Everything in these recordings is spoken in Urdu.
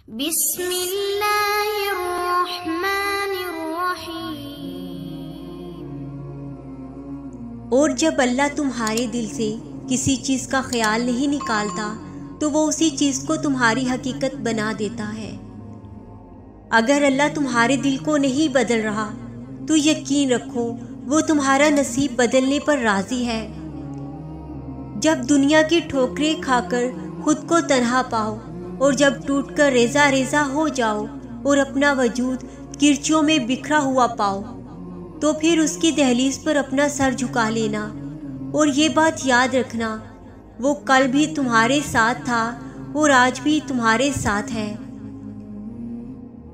بسم اللہ الرحمن الرحیم۔ اور جب اللہ تمہارے دل سے کسی چیز کا خیال نہیں نکالتا تو وہ اسی چیز کو تمہاری حقیقت بنا دیتا ہے۔ اگر اللہ تمہارے دل کو نہیں بدل رہا تو یقین رکھو وہ تمہارا نصیب بدلنے پر راضی ہے۔ جب دنیا کی ٹھوکریں کھا کر خود کو تنہا پاؤ اور جب ٹوٹ کر ریزہ ریزہ ہو جاؤ اور اپنا وجود کرچیوں میں بکھرا ہوا پاؤ تو پھر اس کی دہلیز پر اپنا سر جھکا لینا اور یہ بات یاد رکھنا وہ کل بھی تمہارے ساتھ تھا اور آج بھی تمہارے ساتھ ہے۔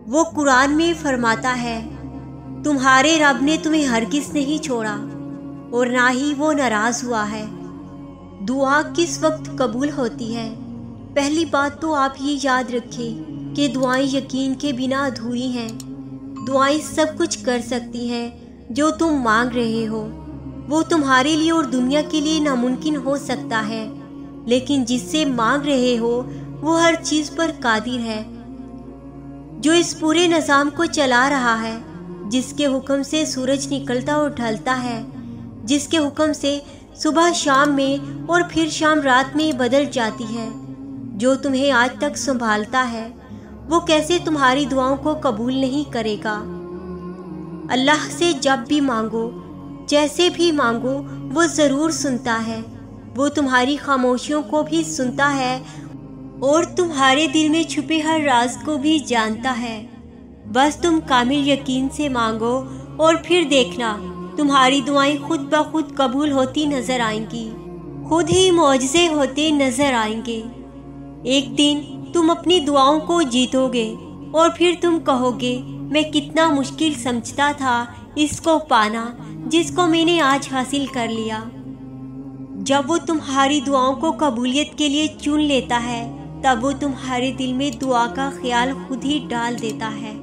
وہ قرآن میں فرماتا ہے تمہارے رب نے تمہیں ہرگز نہیں چھوڑا اور نہ ہی وہ ناراض ہوا ہے۔ دعا کس وقت قبول ہوتی ہے؟ پہلی بات تو آپ یہ یاد رکھیں کہ دعائیں یقین کے بنا ادھوری ہیں۔ دعائیں سب کچھ کر سکتی ہیں جو تم مانگ رہے ہو، وہ تمہارے لیے اور دنیا کے لیے ناممکن ہو سکتا ہے، لیکن جس سے مانگ رہے ہو وہ ہر چیز پر قادر ہے، جو اس پورے نظام کو چلا رہا ہے، جس کے حکم سے سورج نکلتا اور ڈھلتا ہے، جس کے حکم سے صبح شام میں اور پھر شام رات میں بدل جاتی ہے، جو تمہیں آج تک سنبھالتا ہے، وہ کیسے تمہاری دعاؤں کو قبول نہیں کرے گا؟ اللہ سے جب بھی مانگو، جیسے بھی مانگو، وہ ضرور سنتا ہے۔ وہ تمہاری خاموشیوں کو بھی سنتا ہے اور تمہارے دل میں چھپے ہر راز کو بھی جانتا ہے۔ بس تم کامل یقین سے مانگو اور پھر دیکھنا تمہاری دعائیں خود بخود قبول ہوتی نظر آئیں گی، خود ہی معجزے ہوتے نظر آئیں گے۔ ایک دن تم اپنی دعاؤں کو جیتو گے اور پھر تم کہو گے میں کتنا مشکل سمجھتا تھا اس کو پانا جس کو میں نے آج حاصل کر لیا۔ جب وہ تمہاری دعاؤں کو قبولیت کے لیے چن لیتا ہے تب وہ تمہارے دل میں دعا کا خیال خود ہی ڈال دیتا ہے۔